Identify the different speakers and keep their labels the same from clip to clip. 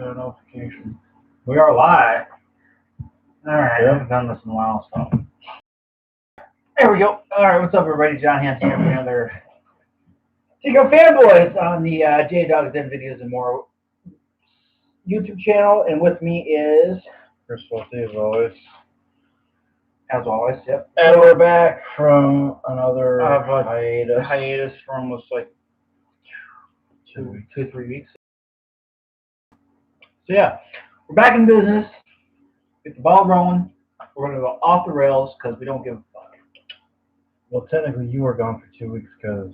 Speaker 1: the notification.
Speaker 2: We are live. Alright,
Speaker 1: Yeah.
Speaker 2: I haven't done this in a while, so. There we go. Alright, what's up, everybody? John Hansen here for another Tico Fanboys on the J-Dogs Den Videos and More YouTube channel. And with me is,
Speaker 1: Chris Wilty, as always.
Speaker 2: as always, yep.
Speaker 1: And we're back from another
Speaker 2: hiatus.
Speaker 1: hiatus for almost like
Speaker 2: 2 or 3 weeks. So yeah, we're back in business. Get the ball rolling. We're going to go off the rails because we don't give a fuck.
Speaker 1: Well, technically, you were gone for 2 weeks because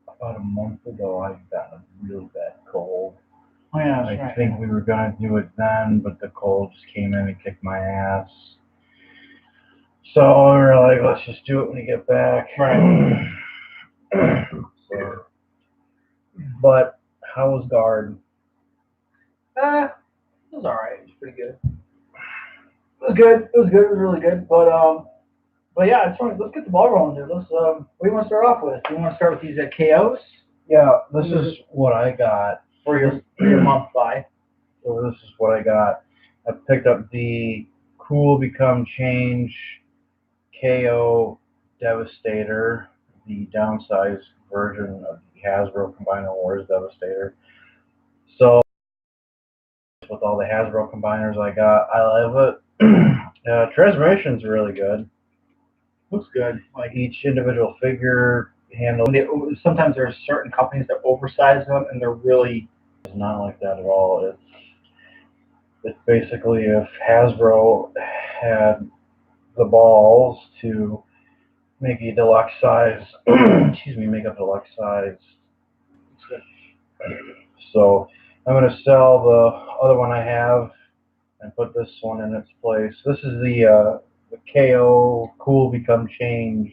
Speaker 1: about a month ago I got a really bad cold.
Speaker 2: Oh yeah,
Speaker 1: I think we were gonna do it then, but the cold just came in and kicked my ass. So we were like, let's just do it when we get back.
Speaker 2: Right.
Speaker 1: So, but how was guard?
Speaker 2: It was alright. It was pretty good. It was good. It was good. It was really good. But yeah, let's get the ball rolling, dude. Let's what do you want to start off with? Do you want to start with these KOs?
Speaker 1: Yeah, this is what I got
Speaker 2: for your month buy.
Speaker 1: So this is what I got. I picked up the Cool Become Change KO Devastator, the downsized version of the Hasbro Combiner Wars Devastator. So with all the Hasbro combiners I got, I love it. Transformation's really good.
Speaker 2: Looks good.
Speaker 1: Like each individual figure handle.
Speaker 2: Sometimes there's certain companies that oversize them, and they're really.
Speaker 1: It's not like that at all. It's basically if Hasbro had the balls to make a deluxe size, make a deluxe size. So I'm going to sell the other one I have and put this one in its place. This is the KO Cool Become Change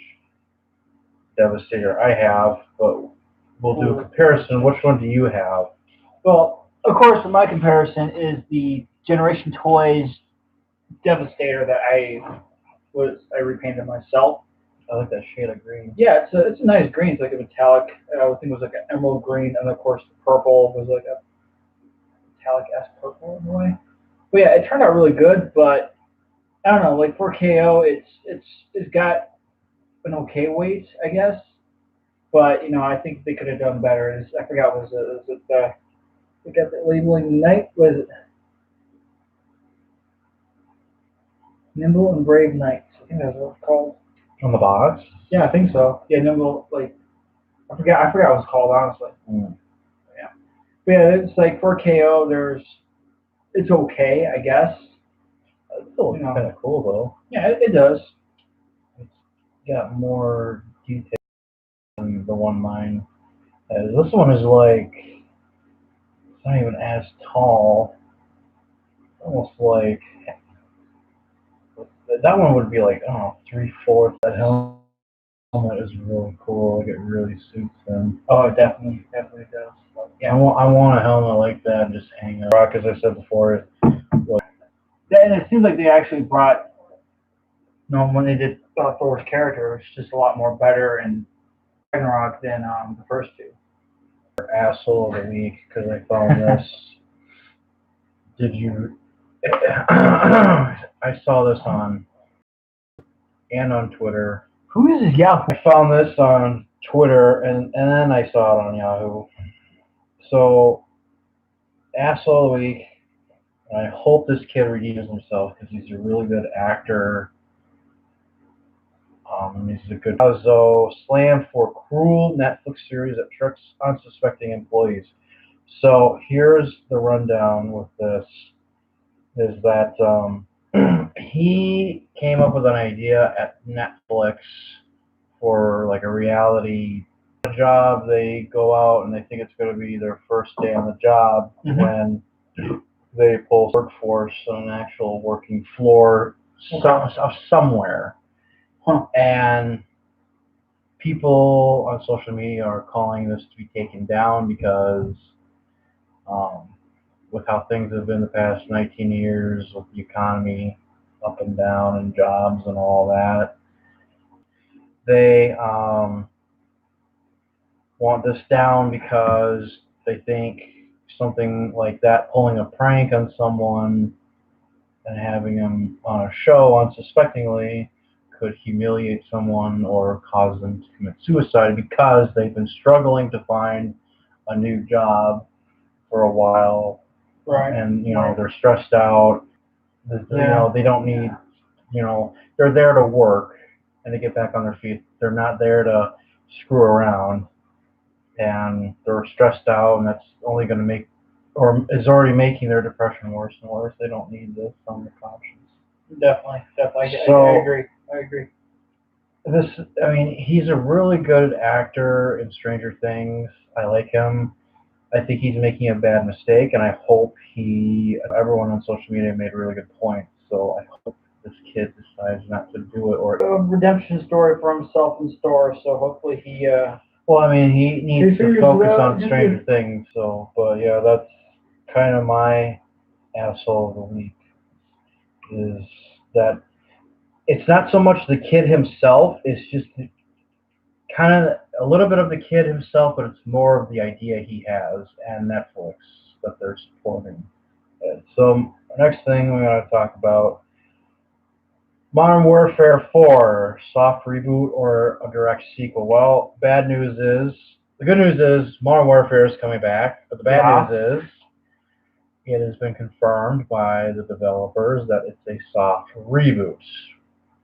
Speaker 1: Devastator I have, but we'll do a comparison. Which one do you have?
Speaker 2: Well, of course, my comparison is the Generation Toys Devastator that I repainted myself.
Speaker 1: I like that shade of green.
Speaker 2: Yeah, it's a nice green. It's like a metallic. I think it was like an emerald green, and of course the purple was like a metallic-esque purple in a way. But yeah, it turned out really good. But I don't know, like for KO, it's got an okay weight, I guess. But I think they could have done better. I forgot was it they got the labeling Knight, was it Nimble and Brave Knights? I think that's what it's called.
Speaker 1: On the box?
Speaker 2: Yeah, I think so. Yeah, Nimble, like I forgot what it's called, honestly. Yeah. But yeah, it's like for KO it's okay, I guess.
Speaker 1: It still looks kind of cool though.
Speaker 2: Yeah, it does.
Speaker 1: It's got more detail than the one mine has. This one is like, it's not even as tall. Almost like, that one would be like, I don't know, 3/4. That helmet is really cool. Like it really suits them.
Speaker 2: Oh, it definitely does.
Speaker 1: Yeah, I want a helmet like that and just hang it. Rock, as I said before,
Speaker 2: and it seems like they actually brought, when they did Thor's character, it's just a lot more better and Ragnarok than the first two.
Speaker 1: Asshole of the week, because I found this. I saw this on Twitter.
Speaker 2: Who is this Yahoo?
Speaker 1: I found this on Twitter and then I saw it on Yahoo. So, asshole of the week. I hope this kid redeems himself because he's a really good actor. He's a good slammed for cruel Netflix series that tricks unsuspecting employees. So here's the rundown with this. Is that he came up with an idea at Netflix for like a reality job. They go out and they think it's going to be their first day on the job when they pull workforce on an actual working floor somewhere. And people on social media are calling this to be taken down because with how things have been the past 19 years with the economy up and down and jobs and all that, they want this down because they think something like that, pulling a prank on someone and having them on a show unsuspectingly could humiliate someone or cause them to commit suicide because they've been struggling to find a new job for a while,
Speaker 2: Right.
Speaker 1: and they're stressed out. They don't need, they're there to work and to get back on their feet. They're not there to screw around, and they're stressed out, and that's only going to make, or is already making their depression worse and worse. They don't need this on the conscience.
Speaker 2: Definitely.
Speaker 1: So,
Speaker 2: I agree.
Speaker 1: He's a really good actor in Stranger Things. I like him. I think he's making a bad mistake, and I hope everyone on social media made really good points. So I hope this kid decides not to do it, or
Speaker 2: A redemption story for himself in store. So hopefully he.
Speaker 1: he needs to focus on Stranger Things. So, but yeah, that's kind of my asshole of the week. Is that it's not so much the kid himself; it's just kind of a little bit of the kid himself, but it's more of the idea he has and Netflix that they're supporting. So, next thing we're going to talk about Modern Warfare 4, soft reboot or a direct sequel. Well, the good news is Modern Warfare is coming back, but the bad news is it has been confirmed by the developers that it's a soft reboot,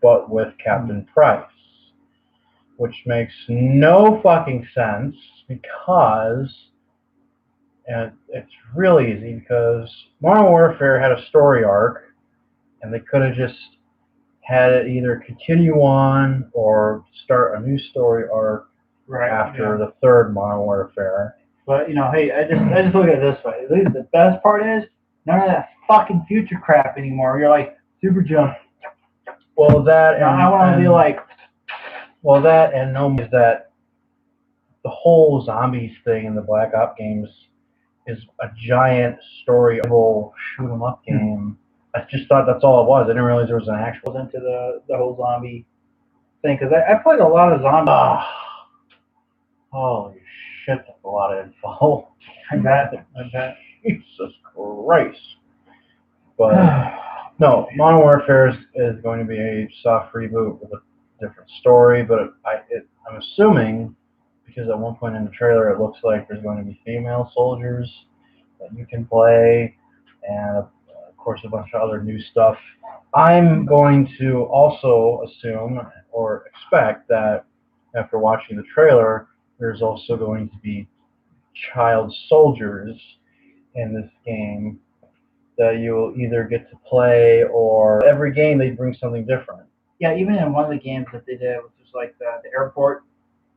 Speaker 1: but with Captain Price, which makes no fucking sense because, and it's really easy because Modern Warfare had a story arc, and they could have just had it either continue on or start a new story arc after the third Modern Warfare.
Speaker 2: But hey, I just look at it this way. At least the best part is none of that fucking future crap anymore. You're like super jump.
Speaker 1: Well, that and
Speaker 2: I want to be like.
Speaker 1: Well, that and no is that the whole zombies thing in the Black Ops games is a giant story shoot 'em up game. I just thought that's all it was. I didn't realize there was an actual
Speaker 2: into the whole zombie thing because I played a lot of zombies.
Speaker 1: Holy shit, that's a lot of info.
Speaker 2: I bet.
Speaker 1: Jesus Christ. But no, Modern Warfare is going to be a soft reboot with a different story, but I'm assuming because at one point in the trailer it looks like there's going to be female soldiers that you can play, and of course a bunch of other new stuff. I'm going to also assume or expect that after watching the trailer, there's also going to be child soldiers in this game that you'll either get to play, or every game they bring something different.
Speaker 2: Yeah, even in one of the games that they did, which was like the airport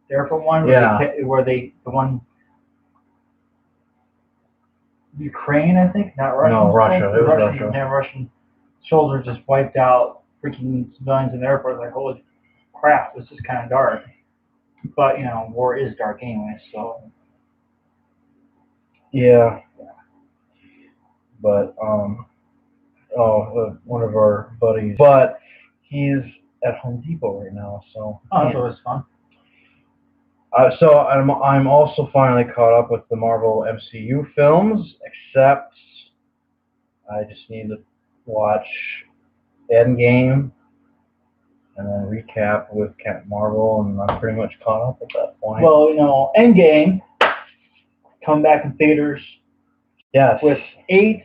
Speaker 2: one, where the one Ukraine, I think, not Russia.
Speaker 1: No, Russia. It was Russia.
Speaker 2: Yeah, Russian soldiers just wiped out freaking civilians in the airport. Like, holy crap, this is kind of dark. But war is dark anyway, so.
Speaker 1: Yeah. But one of our buddies, but he's at Home Depot right now, so.
Speaker 2: Oh, that was fun.
Speaker 1: So I'm also finally caught up with the Marvel MCU films, except I just need to watch Endgame and then recap with Captain Marvel, and I'm pretty much caught up at that point.
Speaker 2: Well, Endgame come back in theaters.
Speaker 1: Yes.
Speaker 2: With 8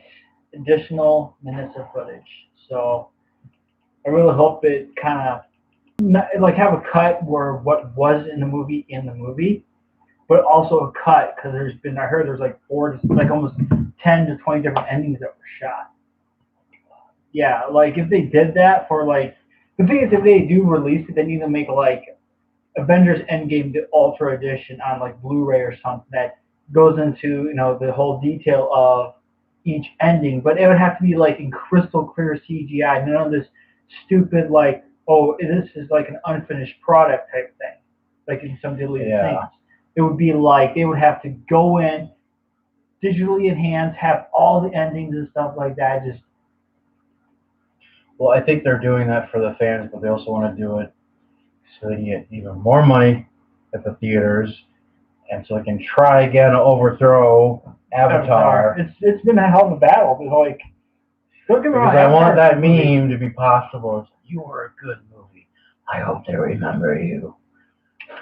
Speaker 2: additional minutes of footage. So I really hope it kind of like have a cut where what was in the movie, but also a cut because I heard there's like almost 10 to 20 different endings that were shot. Yeah, like if they did that for like, the thing is if they do release it, they need to make like Avengers Endgame the Ultra Edition on like Blu-ray or something that goes into the whole detail of each ending, but it would have to be like in crystal clear CGI, none of this stupid like, oh, this is like an unfinished product type thing, like in some deleted things. It would be like they would have to go in, digitally enhance, have all the endings and stuff like that.
Speaker 1: Well, I think they're doing that for the fans, but they also want to do it so they can get even more money at the theaters, and so they can try again to overthrow Avatar.
Speaker 2: It's been a hell of a battle. But like, don't get me wrong.
Speaker 1: Because I want that
Speaker 2: movie.
Speaker 1: meme to be possible. It's, you were a good movie. I hope they remember you.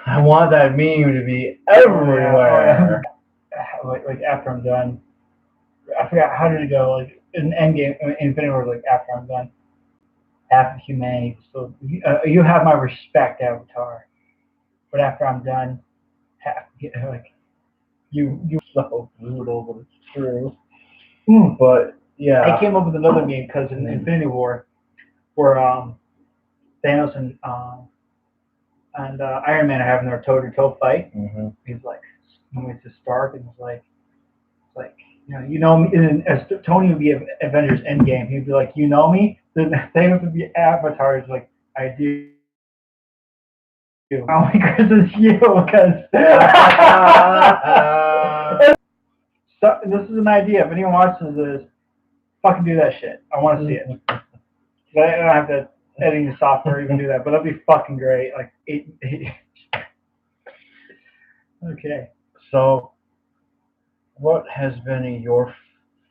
Speaker 1: I want that meme to be everywhere.
Speaker 2: Like after I'm done, I forgot how did it go. Like in Endgame, Infinity War, like after I'm done, half of humanity. So you have my respect, Avatar. But after I'm done, half like you
Speaker 1: So brutal, but it's true. But yeah,
Speaker 2: I came up with another meme because in Infinity War, where Thanos and Iron Man are having their toe-to-toe fight.
Speaker 1: Mm-hmm.
Speaker 2: He's like, it's just Stark, and he's like, you know me. And as Tony would be Avengers Endgame, he'd be like, you know me. Then Thanos would be Avatar. He's like, I do. Only because it's you, because. So, this is an idea. If anyone watches this, fucking do that shit. I want to see it. But I don't have to editing the software even do that. But that'd be fucking great. Like Okay.
Speaker 1: So, what has been your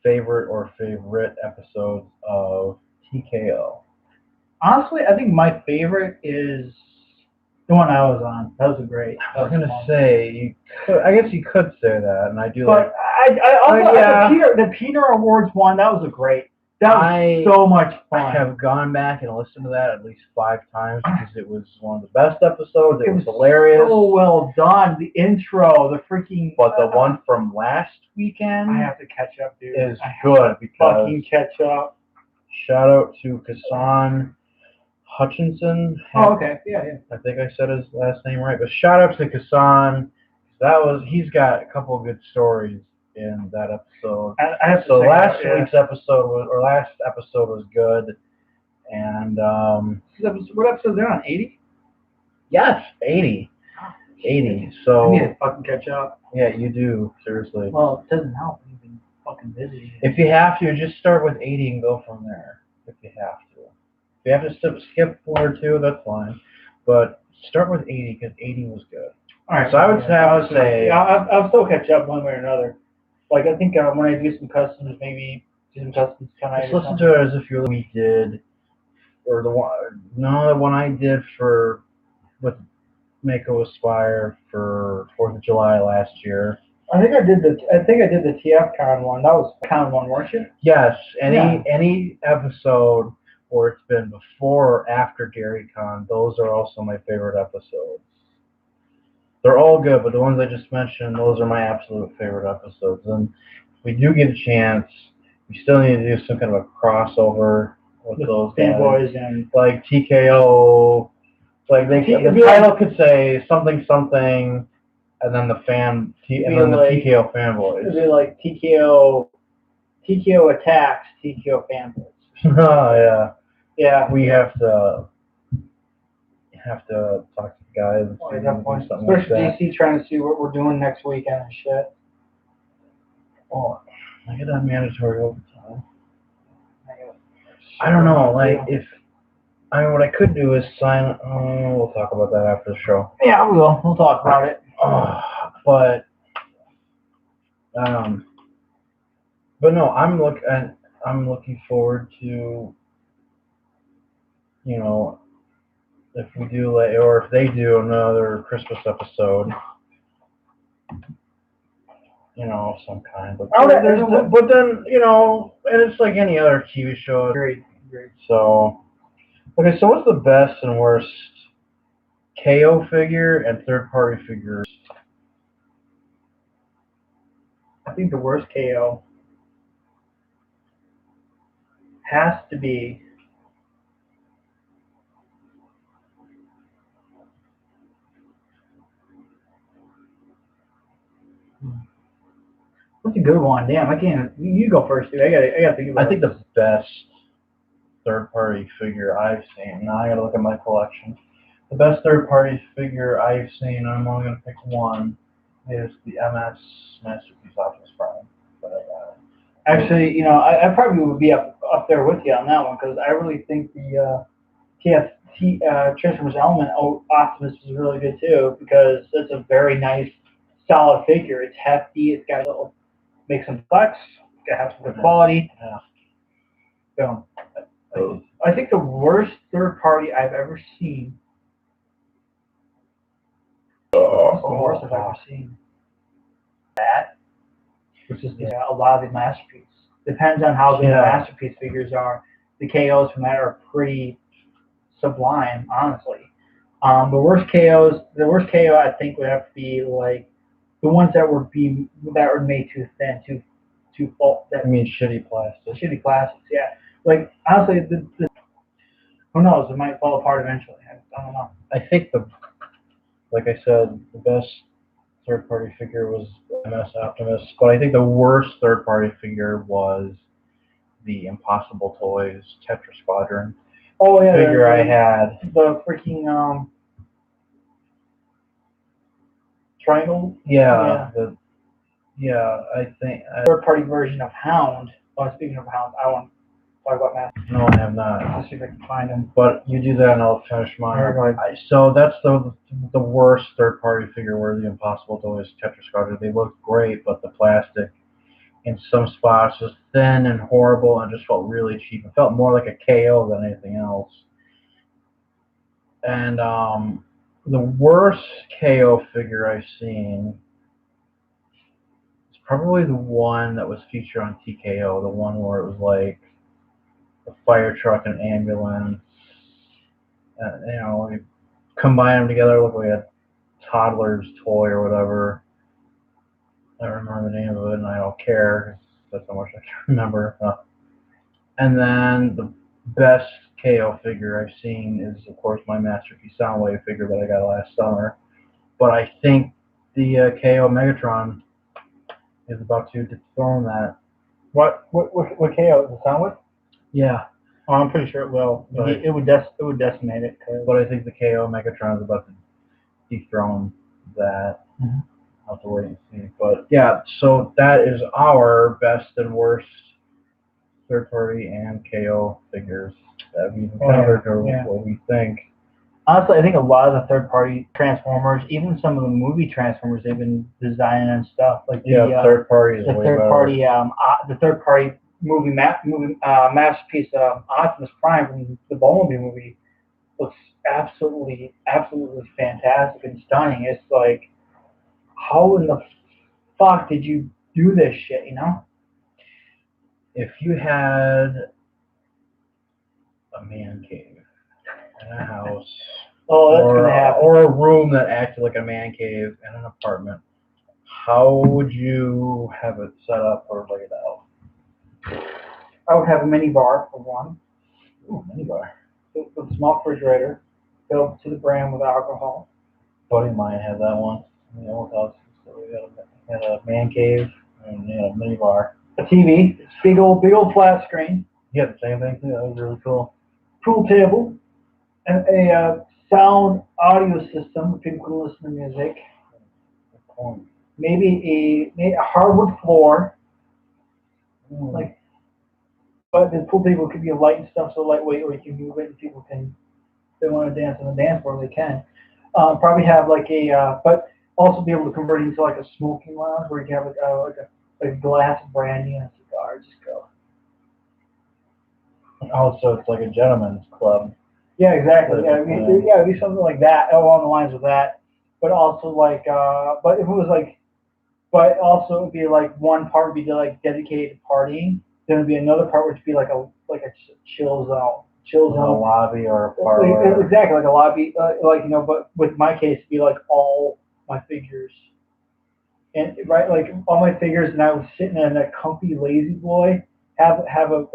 Speaker 1: favorite or favorite episodes of TKO?
Speaker 2: Honestly, I think my favorite is the one I was on. That was great.
Speaker 1: I was gonna say, I guess you could say that, and I do.
Speaker 2: But I also the Peter Awards one. That was great. That was so much fun.
Speaker 1: I have gone back and listened to that at least 5 times because it was one of the best episodes. It was hilarious.
Speaker 2: So well done. The intro, the freaking.
Speaker 1: But the one from last weekend,
Speaker 2: I have to catch up, dude.
Speaker 1: Is good because
Speaker 2: fucking catch up.
Speaker 1: Shout out to Kassan Hutchinson.
Speaker 2: Oh, okay. Yeah.
Speaker 1: I think I said his last name right, but shout out to Kassan. He's got a couple of good stories in that episode. So last episode was good, and
Speaker 2: what episode they're on? 80?
Speaker 1: Yes, 80. 80. So
Speaker 2: I need to fucking catch up.
Speaker 1: Yeah, you do, seriously.
Speaker 2: Well, it doesn't help. You've been fucking busy.
Speaker 1: If you have to, just start with 80 and go from there. If you have to. If you have to skip 1 or 2, that's fine. But start with 80 because 80 was good.
Speaker 2: All right.
Speaker 1: So I would say
Speaker 2: I'll still catch up one way or another. Like I think when I do some customs, maybe do some customs tonight.
Speaker 1: Just listen to it as if we did, or the one I did with Mako Aspire for 4th of July last year.
Speaker 2: I think I did the TFCon one. That was Con one, weren't you?
Speaker 1: Yes. Any episode where it's been before or after GaryCon, those are also my favorite episodes. They're all good, but the ones I just mentioned, those are my absolute favorite episodes. And if we do get a chance, we still need to do some kind of a crossover with those
Speaker 2: Fanboys and
Speaker 1: like TKO. Like the title could say something, and then the TKO Fanboys.
Speaker 2: It'd be like TKO attacks, TKO Fanboys.
Speaker 1: Oh yeah.
Speaker 2: Yeah.
Speaker 1: We have to talk to the guys and see something like that.
Speaker 2: DC trying to see what we're doing next weekend and shit.
Speaker 1: Oh, I get that mandatory overtime. I don't know. Like what I could do is sign. We'll talk about that after the show.
Speaker 2: Yeah, we will. We'll talk about it.
Speaker 1: But no, I'm looking forward to, if we do or if they do another Christmas episode, of some kind. But then, and it's like any other TV show.
Speaker 2: Great.
Speaker 1: So, okay, so what's the best and worst KO figure and third-party figures?
Speaker 2: I think the worst KO has to be That's a good one. Damn, I can't. You go first, dude. I gotta think about it.
Speaker 1: I think the best third-party figure I've seen. Now I gotta look at my collection. The best third-party figure I've seen, I'm only gonna pick one, is the MS Masterpiece Optimus Prime.
Speaker 2: Actually, I probably would be up there with you on that one because I really think the Transformers Element Optimus is really good too because it's a very nice, solid figure. It's hefty. It's got a little make some flex, gotta have some good quality.
Speaker 1: Yeah.
Speaker 2: Boom. I think the worst third party I've ever seen. What's the worst I've ever seen? That, which is a lot of the masterpiece. Depends on how good the masterpiece figures are. The KOs from that are pretty sublime, honestly. The worst KO I think would have to be like the ones that were made too thin, too full.
Speaker 1: I mean, shitty plastic.
Speaker 2: Shitty plastics, yeah. Like honestly, who knows? It might fall apart eventually. I don't know.
Speaker 1: I think like I said, the best third-party figure was MS Optimus, but I think the worst third-party figure was the Impossible Toys Tetra Squadron.
Speaker 2: Oh yeah,
Speaker 1: figure I had.
Speaker 2: The freaking triangle.
Speaker 1: Yeah. I think
Speaker 2: third-party version of Hound. Oh, speaking of Hound, I want to talk about Master.
Speaker 1: No, I have not.
Speaker 2: Let's see if I can find them.
Speaker 1: But you do that and I'll finish mine. So that's the worst third-party figure were the Impossible Toys Tetra Squadron. They looked great, but the plastic in some spots was thin and horrible and just felt really cheap. It felt more like a KO than anything else. And the worst KO figure I've seen is probably the one that was featured on TKO, the one where it was like a fire truck and ambulance. You combine them together, look like a toddler's toy or whatever. I don't remember the name of it, and I don't care because that's how much I can remember. And then the best KO figure I've seen is, of course, my Masterpiece Soundwave figure that I got last summer. But I think the KO Megatron is about to dethrone that.
Speaker 2: What KO? The Soundwave?
Speaker 1: Yeah.
Speaker 2: Oh, I'm pretty sure it will. But it would decimate it.
Speaker 1: But I think the KO Megatron is about to dethrone that.
Speaker 2: Mm-hmm.
Speaker 1: I'll have to wait and see. But yeah, so that is our best and worst third party and KO figures that we've encountered or what we think.
Speaker 2: Honestly, I think a lot of the third party Transformers, even some of the movie Transformers, they've been designing and stuff like
Speaker 1: third party is
Speaker 2: the
Speaker 1: way
Speaker 2: third
Speaker 1: better.
Speaker 2: party the third party movie masterpiece Optimus Prime from the Bumblebee movie looks absolutely fantastic and stunning. It's like, how in the fuck did you do this shit? You know?
Speaker 1: If you had a man cave in a house,
Speaker 2: gonna happen.
Speaker 1: or a room that acted like a man cave in an apartment, how would you have it set up or laid out?
Speaker 2: I would have a mini bar for one.
Speaker 1: Ooh, mini bar.
Speaker 2: With a small refrigerator filled to the brim with alcohol.
Speaker 1: A buddy of mine had that one in the old house. So we had a man cave and a mini bar.
Speaker 2: A TV, big old flat screen.
Speaker 1: Yeah, the same thing too. That was really cool.
Speaker 2: Pool table, and a sound audio system where people can listen to music. Maybe a hardwood floor. But the pool table could be a light and stuff, so lightweight, or you can move it and people can, if they want to dance on the dance floor, they can. Probably have but also be able to convert it into like a smoking lounge where you can have a glass of brandy and a cigar. Just go.
Speaker 1: Also, it's like a gentleman's club.
Speaker 2: Yeah, exactly. It'd be something like that, along the lines of that. But also but if it was but also it would be like one part would be dedicated to partying. Then it'd be another part which would be like a chill zone.
Speaker 1: A lobby or a parlor.
Speaker 2: Exactly, like a lobby, but with my case, it'd be like all my figures. And all my figures, and I was sitting in a comfy lazy boy, have some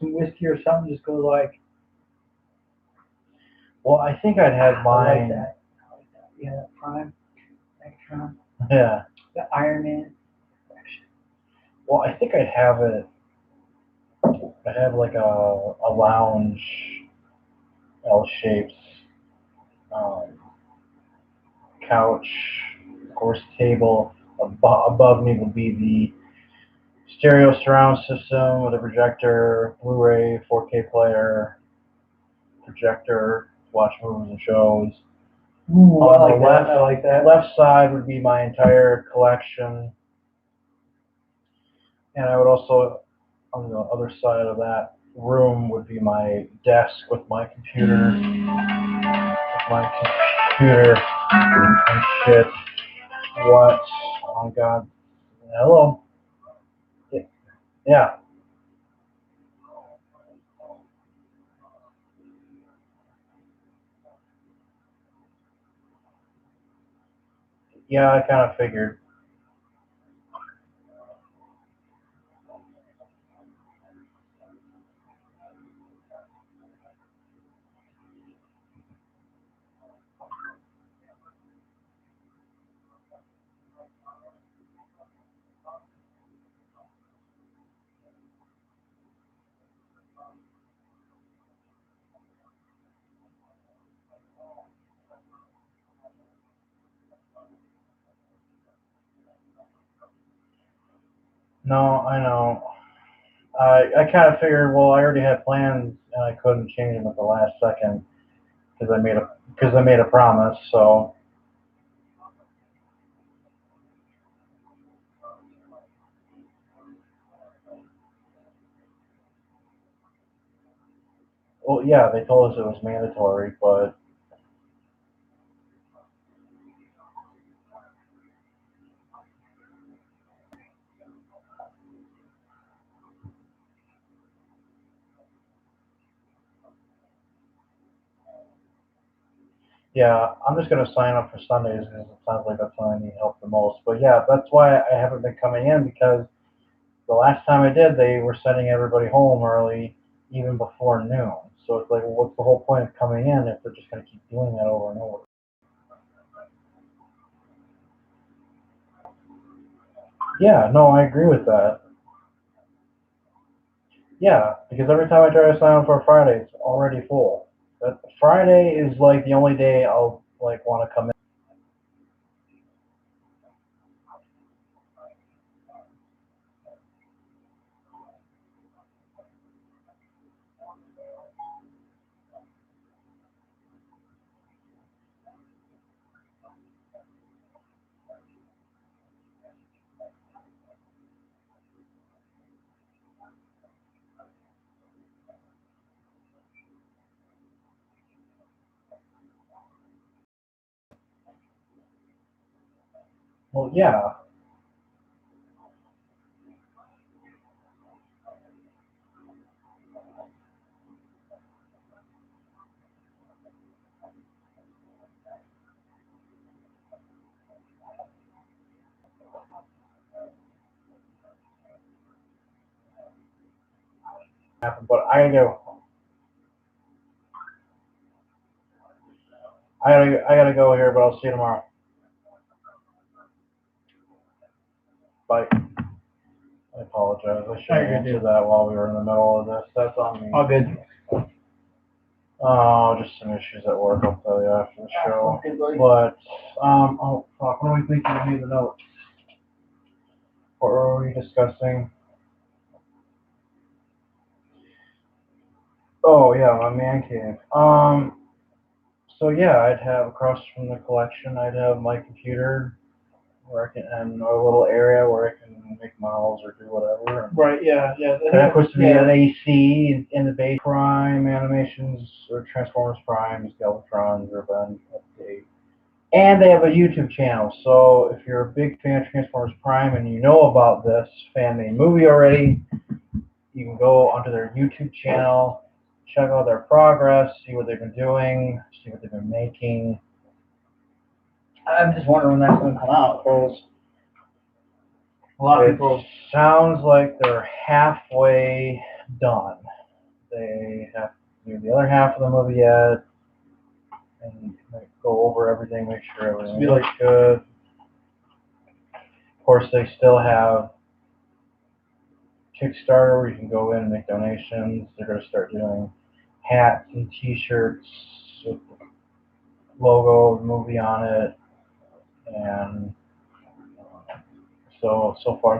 Speaker 2: whiskey or something, just go like.
Speaker 1: Well, I think I'd have mine.
Speaker 2: I like that. Yeah, Prime, Megatron.
Speaker 1: Yeah.
Speaker 2: The Iron Man.
Speaker 1: Well, I think I'd have it. I'd have like a lounge, L shapes, couch, of course, table. Above me would be the stereo surround system with a projector, Blu-ray, 4K player, projector, watch movies and shows.
Speaker 2: Ooh, I like that.
Speaker 1: Left side would be my entire collection And I would also, on the other side of that room, would be my desk with my computer, and shit. What? Oh God. Hello. Yeah. Yeah, I kind of figured. No, I know. I kind of figured. Well, I already had plans, and I couldn't change them at the last second because I made a promise. So, well, yeah, they told us it was mandatory, but yeah, I'm just gonna sign up for Sundays because it sounds like that's when I need help the most. But yeah, that's why I haven't been coming in because the last time I did, they were sending everybody home early, even before noon. So it's like, well, what's the whole point of coming in if they're just gonna keep doing that over and over? Yeah, no, I agree with that. Yeah, because every time I try to sign up for a Friday, it's already full. But Friday is like the only day I'll like want to come in. Well, yeah, but I gotta go here, but I'll see you tomorrow. Bye. I apologize. I should have answered that while we were in the middle of this. That's on me.
Speaker 2: All good.
Speaker 1: Oh, just some issues at work. I'll tell you after the show.
Speaker 2: Okay, buddy.
Speaker 1: But oh fuck, what do we think you need to know? What were we discussing? Oh yeah, my man cave. So yeah, I'd have across from the collection, I'd have my computer where I can, and a little area where I can make models or do whatever.
Speaker 2: Right. Yeah. Yeah.
Speaker 1: And of course, to be an AC in the base Prime animations or Transformers Prime, Skeletron, Revenge, Update. And they have a YouTube channel. So if you're a big fan of Transformers Prime and you know about this fan-made movie already, you can go onto their YouTube channel, check out their progress, see what they've been doing, see what they've been making.
Speaker 2: I'm just wondering when that's going to come out because a lot of
Speaker 1: It
Speaker 2: people.
Speaker 1: sounds like they're halfway done. They have to do the other half of the movie yet, and like, go over everything, make sure everything looks good. Of course, they still have Kickstarter where you can go in and make donations. They're going to start doing hats and T-shirts with the logo of the movie on it, and so far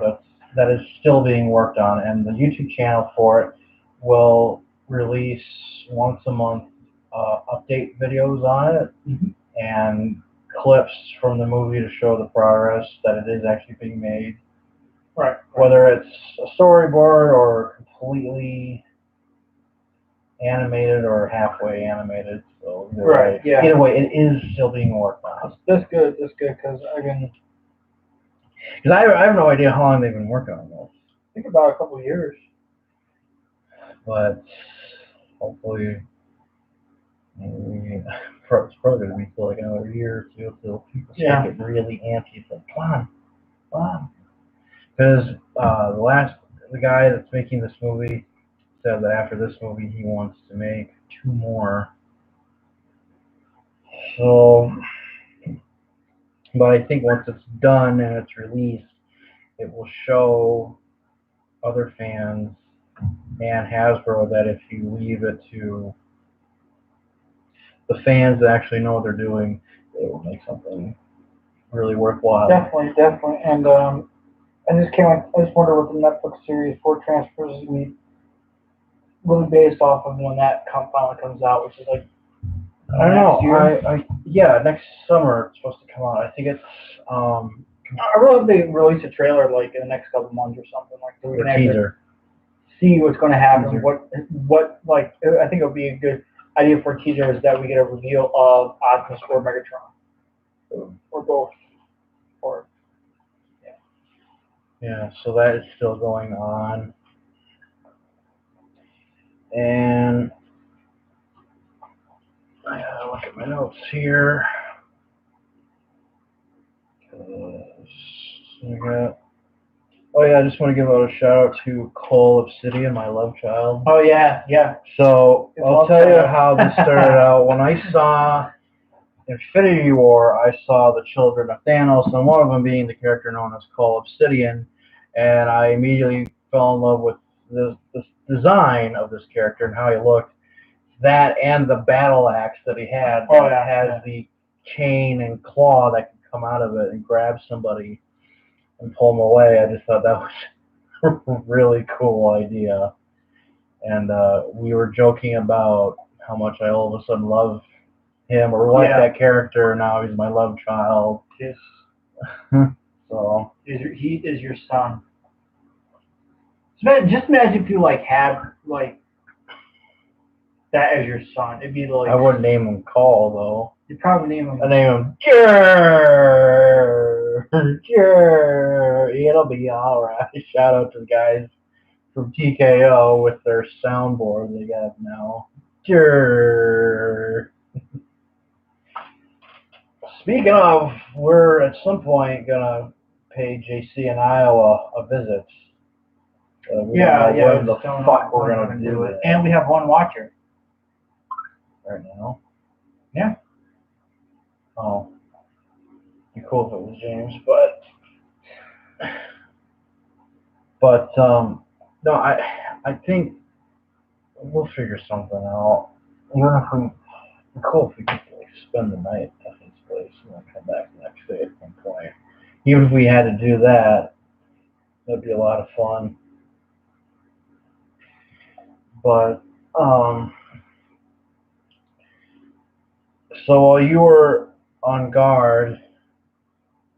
Speaker 1: that is still being worked on. And the YouTube channel for it will release once a month update videos on it and clips from the movie to show the progress that it is actually being made.
Speaker 2: Right.
Speaker 1: Whether it's a storyboard or completely animated or halfway animated. So
Speaker 2: Right, yeah.
Speaker 1: Either way, it is still being worked on.
Speaker 2: That's good. That's good because
Speaker 1: Because I have no idea how long they've been working on this.
Speaker 2: think about a couple of years.
Speaker 1: But hopefully, maybe, it's probably going to be for like another year or two until people start getting really antsy. It's like, come on. Because the guy that's making this movie said that after this movie he wants to make 2 more. So, but I think once it's done and it's released, it will show other fans and Hasbro that if you leave it to the fans that actually know what they're doing, they will make something really worthwhile.
Speaker 2: Definitely. And I just wonder what the Netflix series for Transfers is going to be really based off of when that finally comes out, which is like
Speaker 1: I don't know.
Speaker 2: year.
Speaker 1: Yeah, next summer it's supposed to come out. I think it's
Speaker 2: I really hope they release a trailer like in the next couple months or something like so we can
Speaker 1: teaser.
Speaker 2: See what's going to happen.
Speaker 1: Teaser.
Speaker 2: What like I think it would be a good idea for a teaser is that we get a reveal of Optimus or Megatron, or both, or
Speaker 1: yeah. So that is still going on, and I gotta look at my notes here. I just want to give out a shout out to Cole Obsidian, my love child.
Speaker 2: Oh yeah.
Speaker 1: So I'll tell you how this started out. When I saw Infinity War, I saw the children of Thanos, and one of them being the character known as Cole Obsidian, and I immediately fell in love with this design of this character and how he looked. That and the battle axe that he had has the chain and claw that can come out of it and grab somebody and pull them away. I just thought that was a really cool idea. And we were joking about how much I all of a sudden love him or like that character. Now he's my love child.
Speaker 2: Yes.
Speaker 1: So
Speaker 2: he is your son. Just imagine if you had that as your son. It'd be like
Speaker 1: I wouldn't name him Call though.
Speaker 2: You'd probably name him.
Speaker 1: I'd name him It'll be all right. Shout out to the guys from TKO with their soundboard they got now. Speaking of, we're at some point gonna pay JC in Iowa a visit. When the fuck we're gonna do it.
Speaker 2: And we have one watcher
Speaker 1: right now.
Speaker 2: Yeah.
Speaker 1: Oh, it'd be cool if it was James, but no, I think we'll figure something out. Even if it'd be cool if we could spend the night at his place and then come back the next day at some point. Even if we had to do that, that'd be a lot of fun. But so while you were on guard,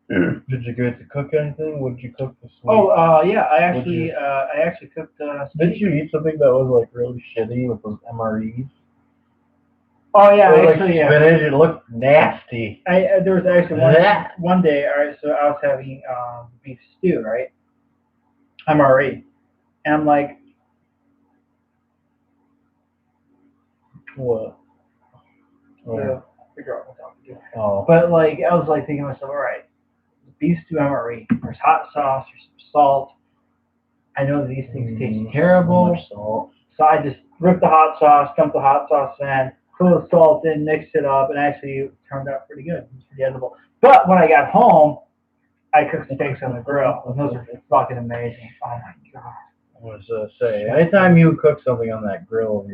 Speaker 1: did you get to cook anything? What did you cook this week?
Speaker 2: Yeah, I actually cooked.
Speaker 1: Did you eat something that was like really shitty with those MREs?
Speaker 2: Oh yeah,
Speaker 1: spinach. It looked nasty.
Speaker 2: There was actually one day. All right, so I was having beef stew, right? MRE, and I'm like,
Speaker 1: what?
Speaker 2: Figure out what to do.
Speaker 1: Oh.
Speaker 2: But I was thinking to myself, all right, beef stew MRE. There's hot sauce. There's some salt. I know that these things taste terrible, so I just ripped the hot sauce, dumped the hot sauce in, put the salt in, mixed it up, and actually it turned out pretty good. It was pretty edible. But when I got home, I cooked steaks on the grill, and those are fucking amazing. Oh my god!
Speaker 1: I was say, anytime you cook something on that grill of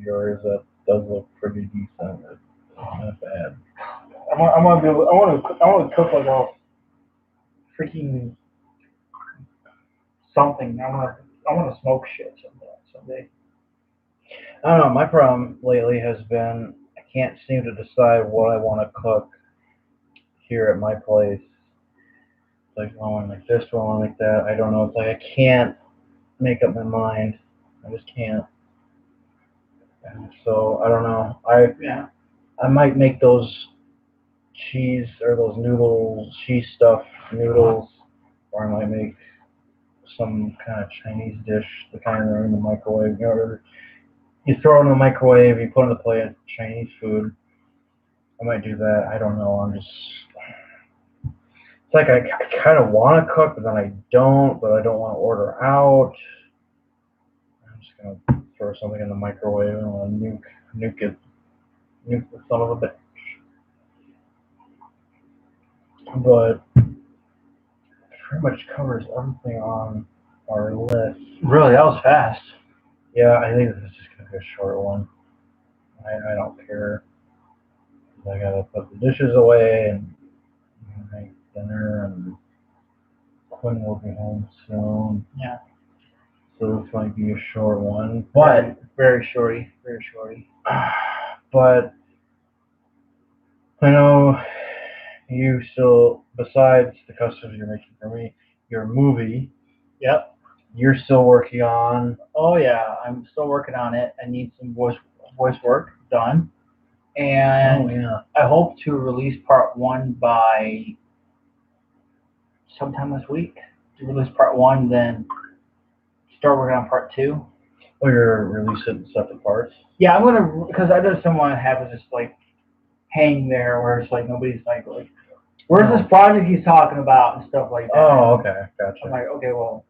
Speaker 1: yours, that does look pretty decent. It's not bad.
Speaker 2: I want to cook like a freaking something. I want to smoke shit someday.
Speaker 1: I don't know. My problem lately has been I can't seem to decide what I want to cook here at my place. It's like, oh, I want to make this, I want to make that. I don't know. It's like I can't make up my mind. I just can't. And so I don't know. I might make those cheese or those noodles, cheese stuffed noodles, or I might make some kind of Chinese dish, the kind that are in the microwave. You throw it in the microwave, you put it in the plate, Chinese food. I might do that. I don't know. It's like I kind of want to cook, but then I don't. But I don't want to order out. I'm just gonna throw something in the microwave and I'll nuke the son of a bitch. But pretty much covers everything on our list.
Speaker 2: Really, that was fast.
Speaker 1: Yeah, I think this is just gonna be a short one. I don't care. I gotta put the dishes away and make dinner, and Quinn will be home soon.
Speaker 2: Yeah.
Speaker 1: So this might be a short one, but
Speaker 2: very shorty, very shorty.
Speaker 1: But I know you still, besides the customs you're making for me, your movie.
Speaker 2: Yep.
Speaker 1: You're still working on.
Speaker 2: Oh yeah, I'm still working on it. I need some voice work done, and I hope to release part 1 by sometime this week. To release part 1, then start working on part 2.
Speaker 1: Oh, you're releasing separate parts?
Speaker 2: Yeah, I'm gonna, because I just don't want to have it just like hang there where it's like nobody's like where's this project he's talking about and stuff like that.
Speaker 1: Oh, okay, gotcha.
Speaker 2: I'm like, okay, well,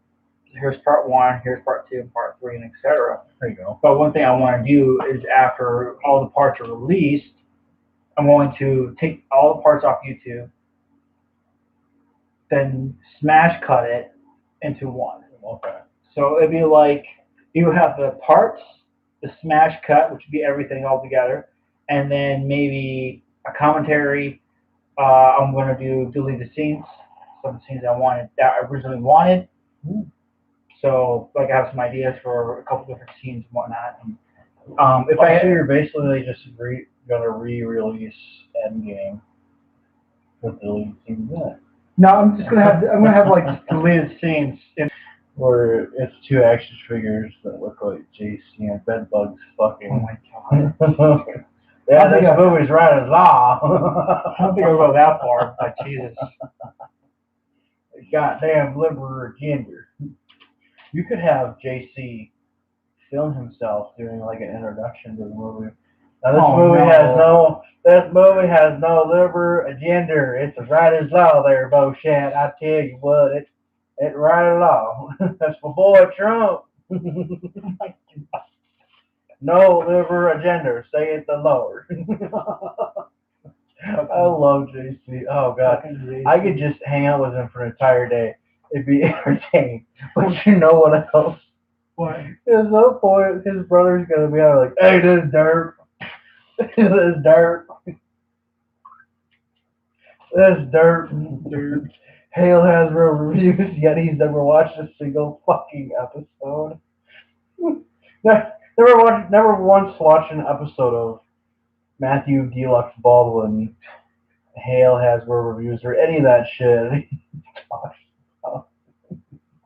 Speaker 2: here's part 1, here's part 2, and part 3, and etc.
Speaker 1: There you go.
Speaker 2: But one thing I want to do is after all the parts are released, I'm going to take all the parts off YouTube, then smash cut it into one.
Speaker 1: Okay.
Speaker 2: So it'd be like you have the parts, the smash cut, which would be everything all together, and then maybe a commentary. I'm going to do deleted scenes, some scenes that I originally wanted. So like I have some ideas for a couple different scenes and whatnot. And,
Speaker 1: so you're basically just gonna re-release Endgame with deleted scenes in it.
Speaker 2: No, I'm gonna have like deleted scenes
Speaker 1: where it's 2 action figures that look like JC and bedbugs fucking.
Speaker 2: Oh my god.
Speaker 1: Yeah, this movie's right as law.
Speaker 2: I don't think I'll go that far, but Jesus.
Speaker 1: Goddamn liberal gender. You could have JC film himself doing like an introduction to the movie. Now this movie has no liberal agenda. It's a right as law there, bullshit. I tell you what, it's right as law. That's my boy Trump. No liberal agenda, saith the Lord. I love JC. Oh god, I could just hang out with him for an entire day. It'd be entertaining. But you know what else?
Speaker 2: What?
Speaker 1: At some point, his brother's gonna be out like, "Hey, this is dirt. This is dirt. This is dirt. Dirt." Hale has real reviews, yet he's never watched a single fucking episode. Never once watched an episode of Matthew Deluxe Baldwin, Hale has real reviews, or any of that shit.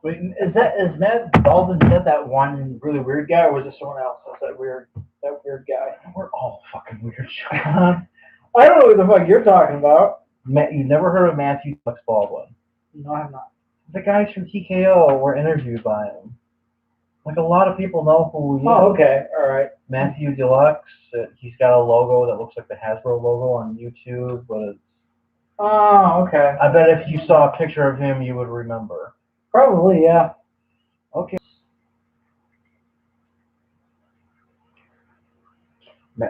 Speaker 2: Wait, is Matt Baldwin that one really weird guy, or was it someone else? That weird guy?
Speaker 1: We're all fucking weird, Sean.
Speaker 2: I don't know what the fuck you're talking about.
Speaker 1: You never heard of Matthew Deluxe Baldwin?
Speaker 2: No, I have not.
Speaker 1: The guys from TKO were interviewed by him. Like, a lot of people know who he is.
Speaker 2: Oh, okay, all right.
Speaker 1: Matthew Deluxe. He's got a logo that looks like the Hasbro logo on YouTube, but it's...
Speaker 2: Oh, okay.
Speaker 1: I bet if you saw a picture of him, you would remember.
Speaker 2: Probably, yeah.
Speaker 1: Okay.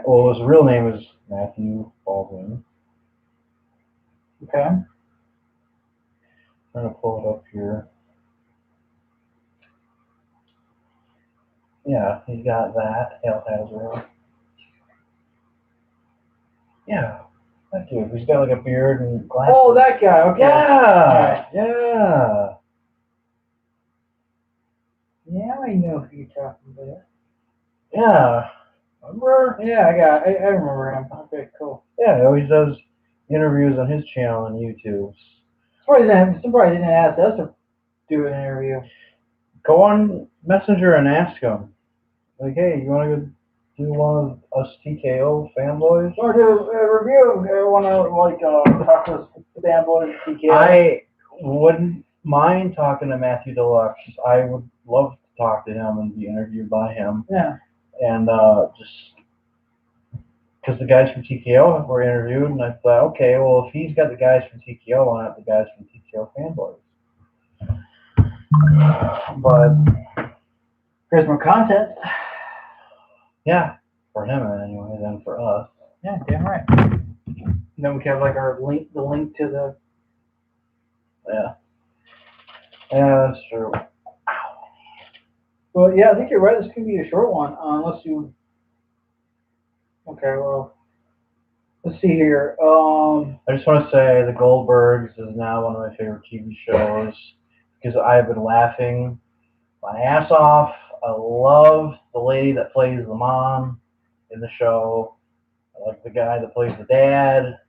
Speaker 1: Well, his real name is Matthew Baldwin.
Speaker 2: Okay.
Speaker 1: I'm going to pull it up here. Yeah, he's got that. Hale Hasbro. Yeah, that dude. He's got like a beard and glasses.
Speaker 2: Oh, that guy. Okay.
Speaker 1: Yeah, yeah.
Speaker 2: Yeah, I know who you're talking about.
Speaker 1: Yeah. Remember?
Speaker 2: Yeah, I remember him. Okay, cool.
Speaker 1: Yeah, he always does interviews on his channel on YouTube.
Speaker 2: I'm surprised he didn't ask us to do an interview.
Speaker 1: Go on Messenger and ask him. Like, hey, you want to go do one of us TKO fanboys?
Speaker 2: Or do a review. I want to talk to us fanboys TKO.
Speaker 1: I wouldn't mind talking to Matthew Deluxe. I would love to talk to him and be interviewed by him.
Speaker 2: Yeah.
Speaker 1: And just because the guys from TKO were interviewed, and I thought, okay, well, if he's got the guys from TKO, why not the guys from TKO fanboys? But
Speaker 2: There's more content.
Speaker 1: yeah, for him anyway, than for us.
Speaker 2: Yeah, damn right. And then we can have like our link, the link to the.
Speaker 1: Yeah. Yeah, that's true.
Speaker 2: Well, yeah, I think you're right. This can be a short one, unless you. Okay, well, let's see here.
Speaker 1: I just want to say The Goldbergs is now one of my favorite TV shows because I've been laughing my ass off. I love the lady that plays the mom in the show. I like the guy that plays the dad.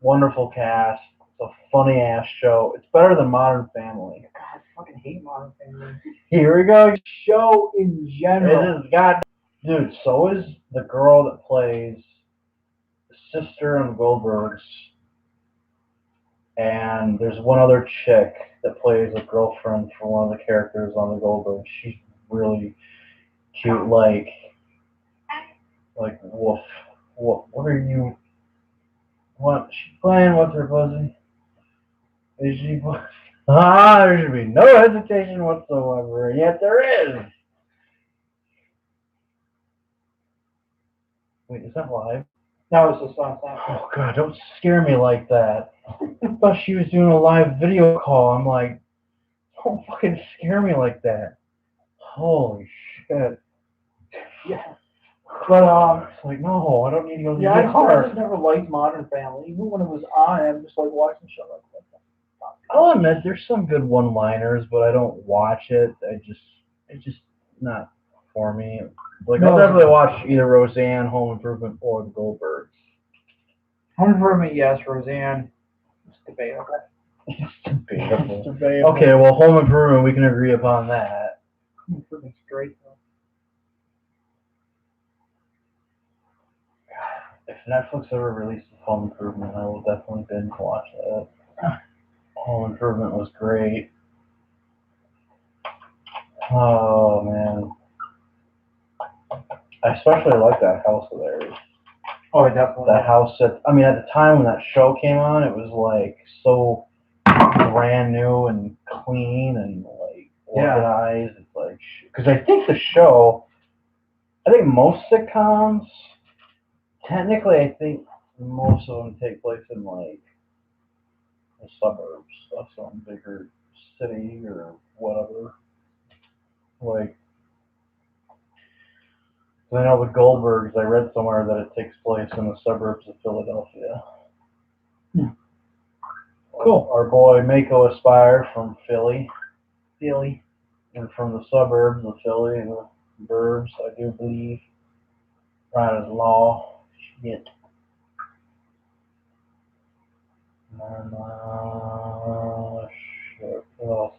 Speaker 1: Wonderful cast. It's a funny ass show. It's better than Modern Family.
Speaker 2: God, I fucking hate Modern Family.
Speaker 1: Here we go.
Speaker 2: Show in general.
Speaker 1: It is God, dude. So is the girl that plays the sister on Goldbergs. And there's one other chick that plays a girlfriend for one of the characters on the Goldbergs. She's really cute, like Wolf. What are you? What she playing with her pussy? Is she? There should be no hesitation whatsoever, and yet there is. Wait, is that live?
Speaker 2: No, it's just on time.
Speaker 1: Oh God, don't scare me like that. I thought she was doing a live video call. I'm like, don't fucking scare me like that. Holy shit.
Speaker 2: Yeah. But
Speaker 1: it's like, no, I don't need to go to
Speaker 2: yeah,
Speaker 1: the
Speaker 2: I
Speaker 1: car.
Speaker 2: just never liked Modern Family. Even when it was on, I'm just like watching show like that.
Speaker 1: I'll admit there's some good one-liners, but I don't watch it. It's just not for me. Like I'll definitely watch either Roseanne, Home Improvement, or The Goldbergs.
Speaker 2: Home Improvement, yes. Roseanne, it's debatable.
Speaker 1: It's debatable.
Speaker 2: It's debatable.
Speaker 1: Okay, well, Home Improvement, we can agree upon that.
Speaker 2: Home Improvement's great though.
Speaker 1: If Netflix ever releases Home Improvement, I will definitely binge watch that. Home Improvement was great. Oh man, I especially like that house of theirs.
Speaker 2: Oh, definitely.
Speaker 1: That house at the time when that show came on, it was like so brand new and clean and like organized. It's like, because I think most sitcoms, technically, I think most of them take place in like the suburbs of some bigger city or whatever. Like, I know the Goldbergs, I read somewhere that it takes place in the suburbs of Philadelphia.
Speaker 2: Cool.
Speaker 1: Our boy Mako Aspire from Philly. And from the suburbs of Philly, the burbs, I do believe. Right as law. Shit. And, shit. What else?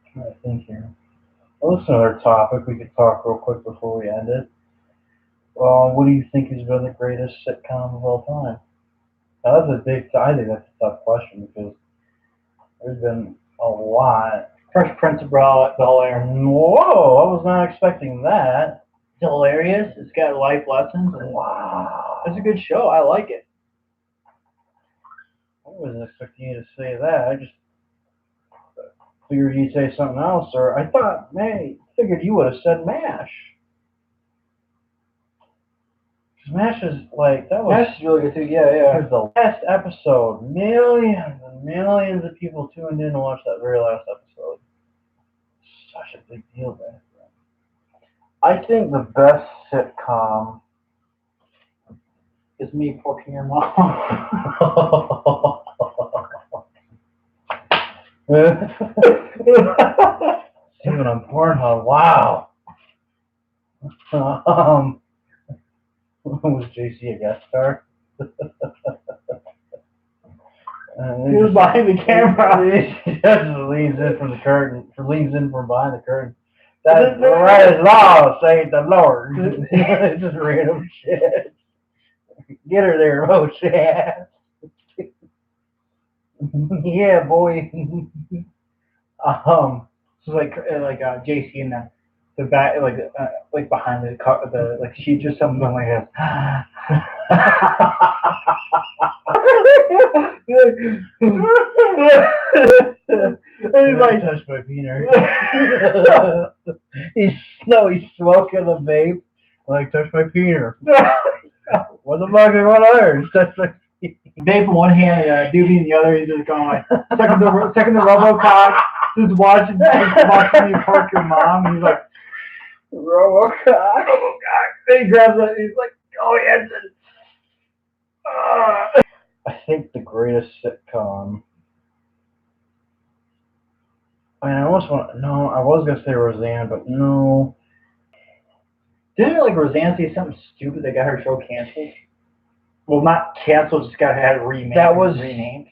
Speaker 1: I'm trying to think here. Well, that's another topic we could talk real quick before we end it. What do you think has been the greatest sitcom of all time? Now, I think that's a tough question because there's been a lot.
Speaker 2: Fresh Prince of Bel-Air.
Speaker 1: Whoa, I was not expecting that.
Speaker 2: It's hilarious. It's got life lessons.
Speaker 1: Wow.
Speaker 2: It's a good show. I like it.
Speaker 1: I wasn't expecting you to say that. I just figured you'd say something else, or I figured you would have said MASH. MASH is like, that was...
Speaker 2: MASH is really good too, yeah.
Speaker 1: Because the last episode, millions and millions of people tuned in to watch that very last episode. Such a big deal back then. I think the best sitcom
Speaker 2: is me porking your mom.
Speaker 1: Even on Pornhub, wow. Was JC a guest star?
Speaker 2: He was behind the camera.
Speaker 1: He just leans in from the curtain, leans in from behind the curtain. That's the right law, say the Lord. It's just random shit. Get her there, Moshe. Yeah, boy.
Speaker 2: So like JC in the back, like behind the car, like she just something like this. And he's like,
Speaker 1: touch my penis. he's smoking the vape. Like, touch my penis. What the fuck is one others? Touch my
Speaker 2: vape in one hand, doobie in the other. He's just going like second the RoboCop, just watching you park your mom. And he's like RoboCop. Then he grabs it. He's like, oh yes.
Speaker 1: I think the greatest sitcom. I mean, I was gonna say Roseanne, but no.
Speaker 2: Didn't like Roseanne say something stupid that got her show canceled? Well, not canceled, just got renamed.
Speaker 1: That was renamed.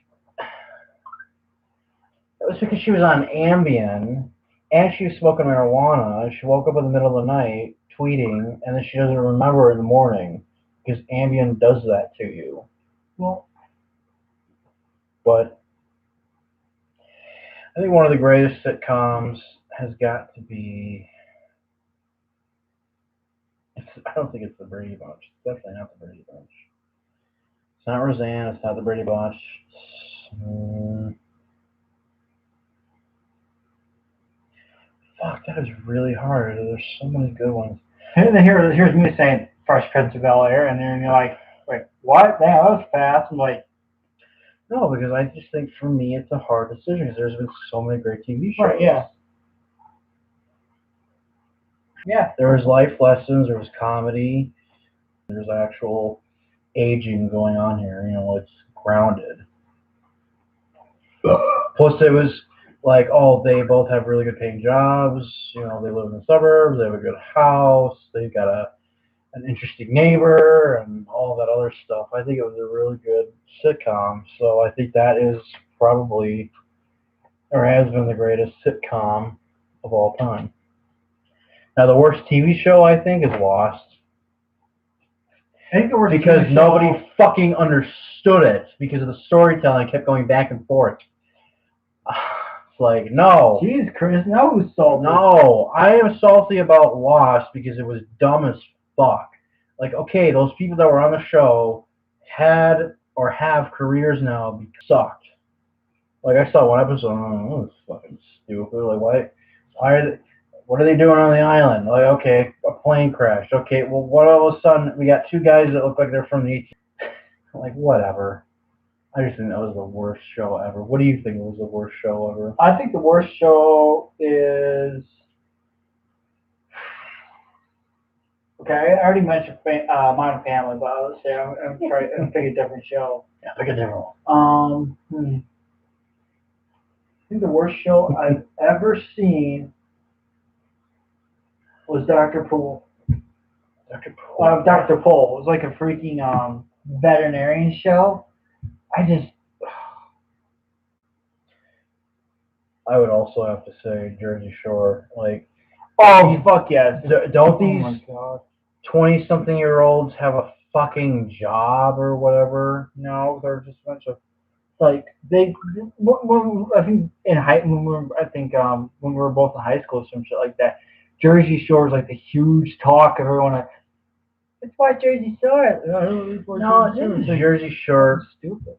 Speaker 1: That was because she was on Ambien and she was smoking marijuana. She woke up in the middle of the night tweeting, and then she doesn't remember in the morning because Ambien does that to you.
Speaker 2: Well,
Speaker 1: but I think one of the greatest sitcoms has got to be. I don't think it's the Brady Bunch. It's definitely not the Brady Bunch. It's not Roseanne. It's not the Brady Bunch. Fuck, that is really hard. There's so many good ones.
Speaker 2: And then here's me saying Fresh Prince of Bel-Air, and then you're like, what? Damn, that was fast. I'm like,
Speaker 1: no, because I just think for me it's a hard decision because there's been so many great TV shows.
Speaker 2: Right, yeah. Yeah.
Speaker 1: There was life lessons, there was comedy, there's actual aging going on here. You know, it's grounded. Plus, it was like, oh, they both have really good paying jobs. You know, they live in the suburbs, they have a good house, they've got an interesting neighbor, and all that other stuff. I think it was a really good sitcom. So I think that is probably, or has been, the greatest sitcom of all time. Now, the worst TV show, I think, is Lost.
Speaker 2: I think the worst
Speaker 1: because nobody fucking understood it because of the storytelling kept going back and forth. It's like, no.
Speaker 2: Jeez, Chris, now who's salty?
Speaker 1: No, I am salty about Lost because it was dumb as fuck. Like, okay, those people that were on the show had or have careers now because sucked. Like, I saw one episode, oh, this is fucking stupid. Like, what are they doing on the island? Like, okay, a plane crashed. Okay, well, what all of a sudden, we got two guys that look like they're from the 18th. Like, whatever. I just think that was the worst show ever. What do you think was the worst show ever?
Speaker 2: I think the worst show is... Okay, I already mentioned Modern Family, but let's say I'm trying to pick a different show.
Speaker 1: Yeah, pick a different one.
Speaker 2: I think the worst show I've ever seen was Dr. Poole. Dr. Poole. Dr. Poole. It was like a freaking veterinarian show.
Speaker 1: I would also have to say Jersey Shore. Like,
Speaker 2: oh, fuck yes.
Speaker 1: Don't these 20-something-year-olds have a fucking job or whatever?
Speaker 2: No, they're just a bunch of, like, I think when we were both in high school, some shit like that, Jersey Shore is like the huge talk of everyone. It's why Jersey Shore.
Speaker 1: No, it's Jersey Shore.
Speaker 2: Stupid.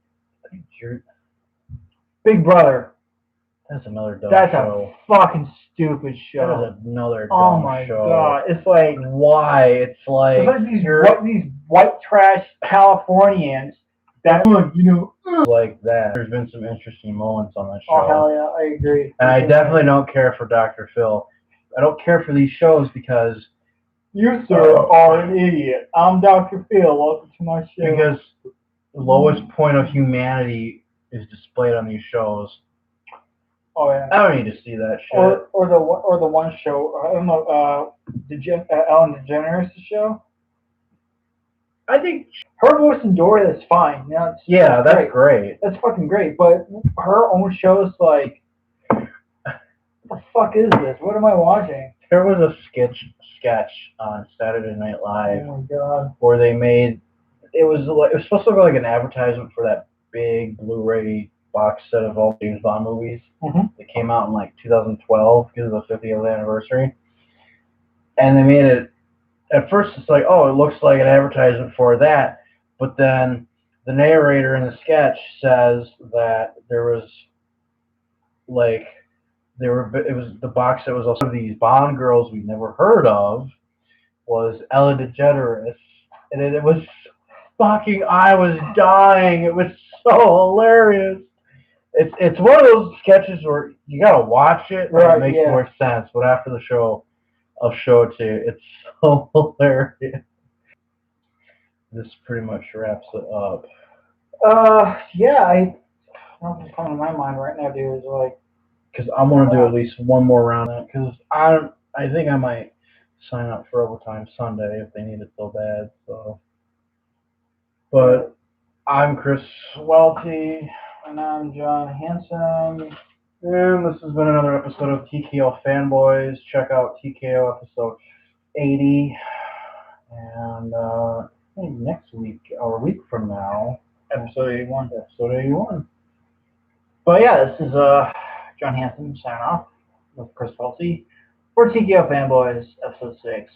Speaker 2: Big Brother.
Speaker 1: That's another dumb
Speaker 2: show. That's a fucking stupid show.
Speaker 1: That is another dumb show.
Speaker 2: Oh my god. It's like,
Speaker 1: why? It's like
Speaker 2: these white trash Californians that,
Speaker 1: like that. There's been some interesting moments on that show.
Speaker 2: Oh, hell yeah, I agree.
Speaker 1: And I definitely don't care for Dr. Phil. I don't care for these shows because...
Speaker 2: You, sir, are an idiot. I'm Dr. Phil. Welcome to my show.
Speaker 1: Because the lowest point of humanity is displayed on these shows.
Speaker 2: Oh yeah.
Speaker 1: I don't need to see that shit.
Speaker 2: Or the one show. I don't know. Ellen DeGeneres' show.
Speaker 1: I think
Speaker 2: her voice in Dory, that's fine. You know,
Speaker 1: that's great.
Speaker 2: That's fucking great. But her own shows, like, what the fuck is this? What am I watching?
Speaker 1: There was a sketch on Saturday Night Live
Speaker 2: Oh my god.
Speaker 1: where they made it was supposed to be like an advertisement for that big Blu-ray box set of all James Bond movies that came out in like 2012 because of the 50th anniversary. And they made it. At first, it's like, oh, it looks like an advertisement for that, but then the narrator in the sketch says that there was like it was the box that was also these Bond girls we never heard of was Ella DeGeneres, and it was fucking. I was dying. It was so hilarious. It's one of those sketches where you gotta watch it and it makes more sense. But after the show, I'll show it to you. It's so hilarious. This pretty much wraps it up.
Speaker 2: Yeah, nothing's coming to my mind right now, dude. Is like,
Speaker 1: because I want to do at least one more round of that. Because I think I might sign up for Overtime Sunday if they need it so bad. So, but I'm Chris Welty.
Speaker 2: And I'm John Hanson.
Speaker 1: And this has been another episode of TKO Fanboys. Check out TKO episode 80. And next week, or a week from now,
Speaker 2: episode 81.
Speaker 1: Episode 81.
Speaker 2: But yeah, this is John Hanson signing off with Chris Welty for TKO Fanboys, episode 6.